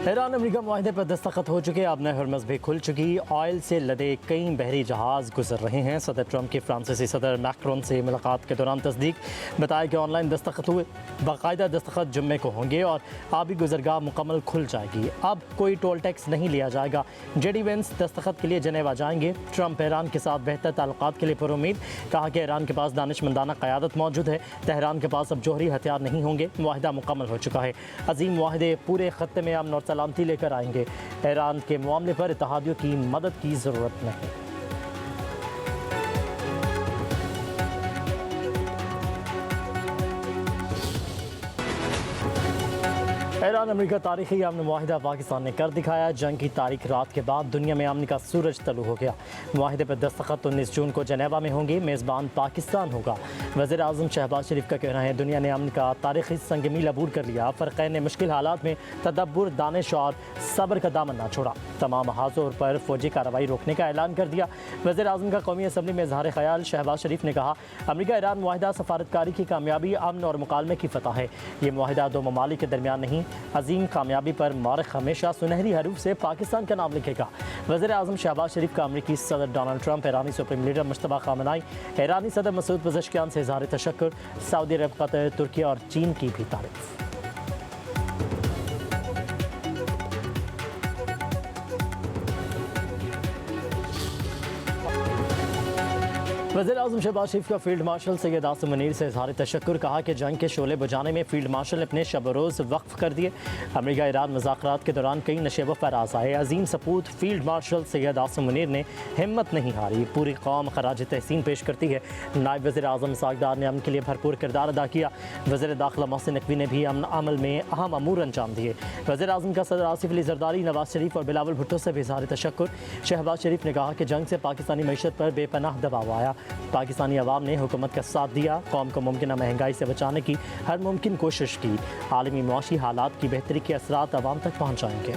Iran America मुआहदे पर दस्तखत हो चुके, अब नहर हरमुज़ भी खुल चुकी। ऑयल से लदे कई बहरी जहाज़ गुजर रहे हैं। सदर ट्रंप की फ्रांसीसी सदर मैक्रोन से मुलाकात के दौरान तस्दीक, बताया कि ऑनलाइन दस्तखत हुए, बाकायदा दस्तखत जुम्मे को होंगे और आबी गुजरगाह मुकम्मल खुल जाएगी। अब कोई टोल टैक्स नहीं लिया जाएगा। जेडी वेंस दस्तखत के लिए जनेवा जाएंगे। ट्रंप ईरान के साथ बेहतर ताल्लुकात के लिए पुरुमीद, कहा कि ईरान के पास दानिशमंदाना क़यादत मौजूद है। तेहरान के पास अब जोहरी हथियार नहीं होंगे। मुआहदा मुकम्मल हो चुका है। अजीम मुआहदे पूरे खत्ते में अमन और सलामती लेकर आएंगे। ईरान के मामले पर इत्तेहादियों की मदद की ज़रूरत नहीं। ईरान अमेरिका तारीखी अमन मुआहिदा पाकिस्तान ने कर दिखाया। जंग की तारीख रात के बाद दुनिया में अमन का सूरज तलू हो गया। मुआहिदे पर दस्तखत 19 जून को जनेवा में होंगे। मेज़बान पाकिस्तान होगा। वज़ीर आज़म शहबाज शरीफ का कहना है, दुनिया ने अमन का तारीखी संग मील अबूर कर लिया। फ़रक़ैन ने मुश्किल हालात में तदब्बुर, दानिश और सब्र का दामन ना छोड़ा। तमाम महाज़ों पर फौजी कार्रवाई रोकने का ऐलान कर दिया। वज़ीर आज़म का कौमी असम्बली में इज़हार ख़याल। शहबाज शरीफ ने कहा, अमेरिका ईरान मुआहिदा सफारतकारी की कामयाबी अमन और मुकालमे की फ़तह है। ये मुआहिदा दो ममालिक के दरमियान नहीं, अजीम कामयाबी पर मारिख हमेशा सुनहरी हरूफ से पाकिस्तान का नाम लिखेगा। वज़ीर आज़म शहबाज शरीफ का अमरीकी सदर डोनाल्ड ट्रंप, ईरानी सुप्रीम लीडर मुश्तबा ख़ामेनी, ईरानी सदर मसूद पज़ेश्कियान से इज़हार तशक्कुर। सऊदी अरब, कतर, तुर्की और चीन की भी तारीफ। वज़ीर आज़म शहबाज शरीफ का फील्ड मार्शल सैयद आसिम मुनीर से इज़हार तशक्कुर। कहा कि जंग के शोले बुझाने में फील्ड मार्शल ने अपने शब रोज़ वक्फ कर दिए। अमेरिका ईरान मुज़ाकरात के दौरान कई नशेब फराज आए। अजीम सपूत फील्ड मार्शल सैयद आसिम मुनीर ने हिम्मत नहीं हारी। पूरी कौम खराज तहसीन पेश करती है। नायब वज़ीर आज़म सागदार ने अमन के लिए भरपूर किरदार अदा किया। वज़ीर दाखिला मोहसिन नकवी ने भी अमन अमल में अहम अमूर अंजाम दिए। वज़ीर आज़म का सदर आसिफ अली ज़रदारी, नवाज शरीफ और बिलावल भुट्टो से भी इज़हार तशक्कुर। शहबाज शरीफ ने कहा कि जंग से पाकिस्तानी मईशत पर बेपनाह दबाव आया। पाकिस्तानी अवाम ने हुकूमत का साथ दिया। कौम को मुमकिन महंगाई से बचाने की हर मुमकिन कोशिश की। आलमी मुआशी हालात की बेहतरी के असरात अवाम तक पहुँचाएंगे।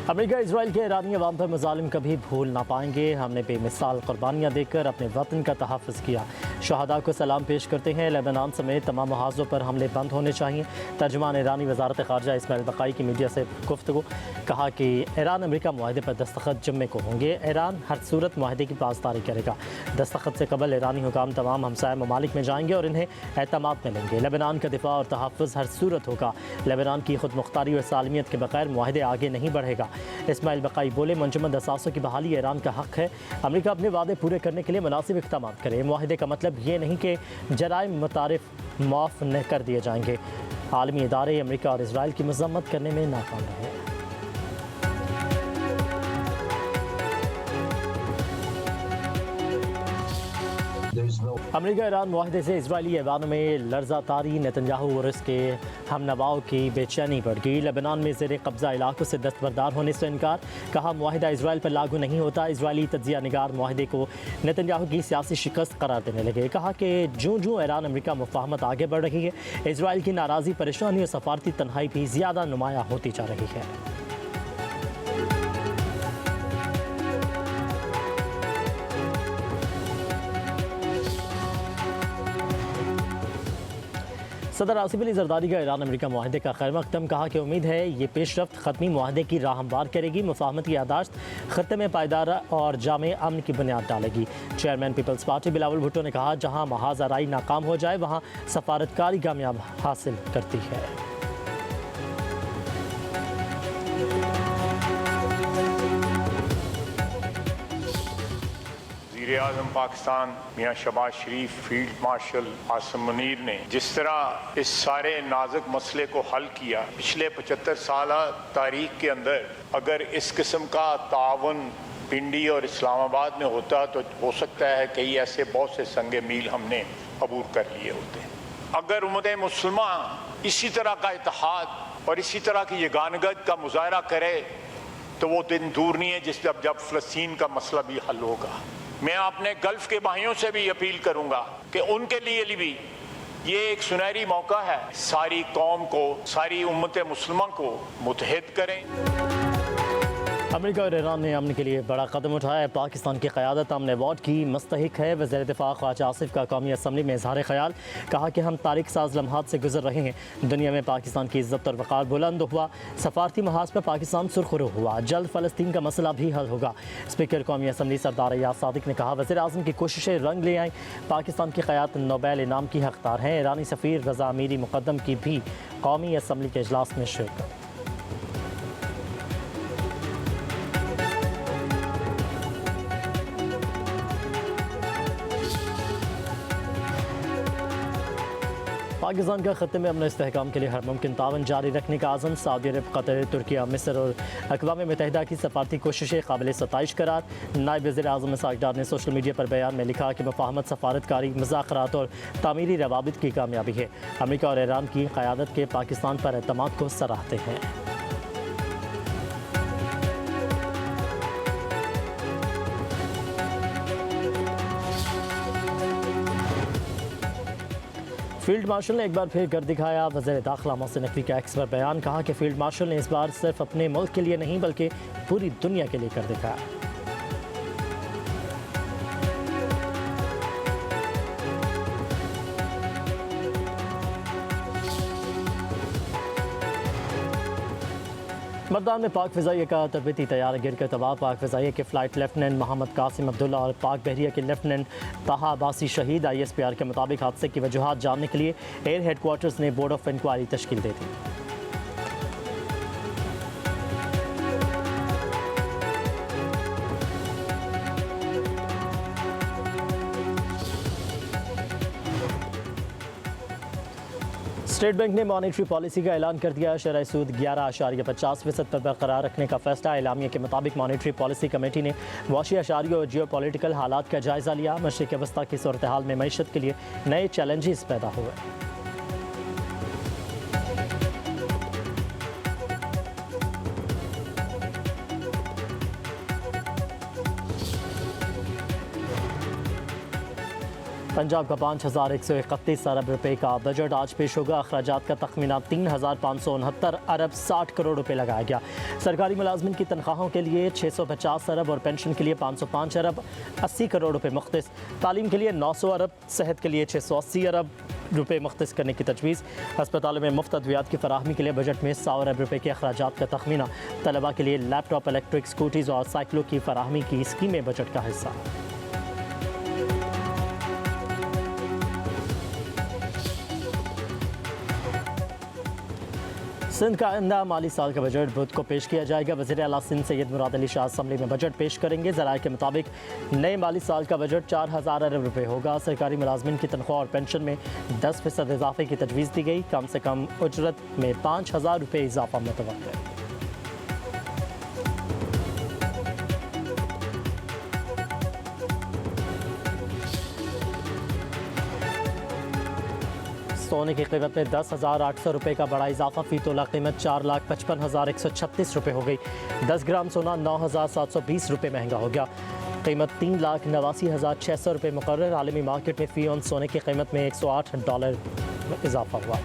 अमेरिका इजराइल के ईरानी अवाम पर मज़ालिम कभी भूल ना पाएंगे। हमने बेमिसाल कुर्बानियाँ देकर अपने वतन का तहफ़्फ़ुज़ किया। शहादा को सलाम पेश करते हैं। लेबनान समेत तमाम महाज़ों पर हमले बंद होने चाहिए। तर्जुमान ईरानी वज़ारत ख़ारजा इस्माइल बक़ाई की मीडिया से गुफ्तगू, कहा कि ईरान अमेरिका मुआहदे पर दस्तखत जुम्मे को होंगे। ईरान हर सूरत मुआहदे की पासदारी करेगा। दस्तखत से कबल ईरानी हुकाम तमाम हमसाया ममालिक में जाएंगे और इन्हें एतमाद में लेंगे। लेबनान का दिफा और तहफ़्फ़ुज़ हर सूरत होगा। लेबनान की खुद मुख्तारी और सालमियत के बगैर मुआहदे आगे नहीं बढ़ेगा। इस्माइल बक़ाई बोले, मुंजमद असासों की बहाली ईरान का हक़ है। अमेरिका अपने वादे पूरे करने के लिए मुनासिब इक़दाम करे। मुआहदे का मतलब ये नहीं कि जराइम मुतारिफ माफ़ न कर दिए जाएंगे। आलमी इदारे अमेरिका और इजराइल की मज़म्मत करने में नाकाम रहे। अमेरिका ईरान मुआहदे से इजरायली ऐवानों में लर्जा तारी। नेतन्याहू और उसके हमनवाओं की बेचैनी बढ़ गई। लेबनान में ज़ेर कब्ज़ा इलाकों से दस्तबरदार होने से इनकार। कहा, मुआहदा इजराइल पर लागू नहीं होता। इजरायली तज्ज़िया निगार मुआहदे को नेतन्याहू की सियासी शिकस्त करार देने लगे। कहा कि जूँ जूँ ईरान अमेरिका मुफाहमत आगे बढ़ रही है, इजराइल की नाराज़ी, परेशानी और सफारती तन्हाई भी ज़्यादा नुमाया होती जा रही है। सदर आसिफ अली ज़रदारी का ईरान अमेरिका मुआहदे का खैर मकदम। कहा कि उम्मीद है ये पेशरफ्त ख़त्मी मुआहदे की राह हमवार करेगी। मुफाहमत की यादाश्त ख़त्ते में पायदार और जामे अमन की बुनियाद डालेगी। Chairman peoples party Bilawal Bhutto ने कहा, जहाँ महाज़ आराई नाकाम हो जाए वहाँ सफारतकारी कामयाब हासिल करती है। वज़ीर-ए-आज़म पाकिस्तान मियाँ शहबाज शरीफ, फील्ड मार्शल आसिम मुनीर ने जिस तरह इस सारे नाजुक मसले को हल किया, पिछले 75 साल तारीख के अंदर अगर इस किस्म का तावन पिंडी और इस्लामाबाद में होता तो हो सकता है कई ऐसे बहुत से संगे मील हमने अबूर कर लिए होते। अगर उम्मत मुसलमा इसी तरह का इत्तेहाद और इसी तरह की यगानगत का मुजाहरा करे तो वो दिन दूर नहीं है जिस जब फ़लस्तीन का मसला भी हल होगा। मैं अपने गल्फ़ के भाइयों से भी अपील करूंगा कि उनके लिए भी ये एक सुनहरी मौका है। सारी कौम को, सारी उम्मत मुसलमान को मुत्तहिद करें। अमेरिका और ईरान ने अमन के लिए बड़ा कदम उठाया है। पाकिस्तान की क़यादत अमन अवार्ड की मुस्तहिक है। वज़ीर दिफ़ा ख्वाजा आसिफ का कौमी असम्बली में इज़हार ख्याल, कहा कि हम तारीख साज लम्हात से गुजर रहे हैं। दुनिया में पाकिस्तान की इज़्ज़त और वक़ार बुलंद हुआ। सफारती महाज पर पाकिस्तान सुरखरू हुआ। जल्द फ़लस्तीन का मसला भी हल होगा। स्पीकर कौमी असम्बली सरदार अयाज सादिक ने कहा, वज़ीर आज़म की कोशिशें रंग ले आएँ। पाकिस्तान की क़यादत नोबेल इनाम की हकदार हैं। ईरानी सफ़ीर रज़ा अमीरी मुक़द्दम की भी कौमी असम्बली के इजलास में शिरकत। पाकिस्तान का खत्ते में अमन इस्तेहकाम के लिए हर मुमकिन तावन जारी रखने का आज़म। सऊदी अरब, कतर, तुर्किया, मिस्र और अक़वाम मुत्तहिदा की सफारती कोशिशें काबिल सताइश करार। नायब वज़ीर आज़म इसाक डार ने सोशल मीडिया पर बयान में लिखा कि मुफ़ाहमत, सफारतकारी, मुज़ाकरात और तामीरी रवाबित की कामयाबी है। अमेरिका और ईरान की क़यादत के पाकिस्तान पर एतमाद को सराहते हैं। फील्ड मार्शल ने एक बार फिर कर दिखाया। वज़ीर दाखिला मोहसिन नकवी का एक्स पर बयान, कहा कि फील्ड मार्शल ने इस बार सिर्फ अपने मुल्क के लिए नहीं बल्कि पूरी दुनिया के लिए कर दिखाया। मरदान में पाक फ़िज़ाइया का तरबती तैयार गिर कर तबाह। पाक फ़िज़ाइया के फ़्लाइट लेफ्टिनेंट मोहम्मद कासिम अब्दुल्ला और पाक बहरिया के लेफ्टिनेंट ताहा अब्बासी शहीद। ISPR के मुताबिक हादसे की वजूहात जानने के लिए एयर हेडक्वार्टर्स ने बोर्ड ऑफ इंक्वायरी तश्कील दे दी। स्टेट बैंक ने मॉनेटरी पॉलिसी का ऐलान कर दिया। शरह सूद 11.50% पर बरकरार रखने का फैसला। एलामिया के मुताबिक मॉनेटरी पॉलिसी कमेटी ने वाशी अशारियों और जियो पॉलिटिकल हालात का जायज़ा लिया। मशरिक़ वस्ता की सूरत हाल में मईशत के लिए नए चैलेंजेस पैदा हुए। पंजाब का 5,131 अरब रुपए का बजट आज पेश होगा। अखराजात का तखमीना 3,569 अरब 60 करोड़ रुपए लगाया गया। सरकारी मुलाजमिन की तनख्वाहों के लिए 650 अरब और पेंशन के लिए 505 अरब 80 करोड़ रुपए मुख्तस। तालीम के लिए 900 अरब, सेहत के लिए 680 अरब रुपए मुख्तस करने की तजवीज़। अस्पतालों में मुफ्त अद्वियात की फराहमी के लिए बजट में 100 अरब रुपए के अखराजात का तखमीना। तलबा के लिए लैपटॉप, इलेक्ट्रिक स्कूटीज़ और साइकिलों की फराहमी की स्कीमें बजट का हिस्सा। सिंध का आइंदा माली साल का बजट बुध को पेश किया जाएगा। वज़ीर आला सिंध सैयद मुराद अली शाह असम्बली में बजट पेश करेंगे। ज़राए के मुताबिक नए माली साल का बजट 4,000 अरब रुपए होगा। सरकारी मुलाजमिन की तनख्वाह और पेंशन में 10% इजाफे की तजवीज़ दी गई। कम से कम उजरत में 5,000 रुपये इजाफा मुतवक्किल है। सोने की कीमत में 10,800 रुपये का बड़ा इजाफा। फ़ी तोला कीमत 4,55,136 रुपये हो गई। 10 ग्राम सोना 9,720 रुपये महंगा हो गया। कीमत 3,89,600 रुपये मुकर्रर। आलमी मार्केट में फ़ी ऑन सोने की कीमत में $108 इजाफा हुआ।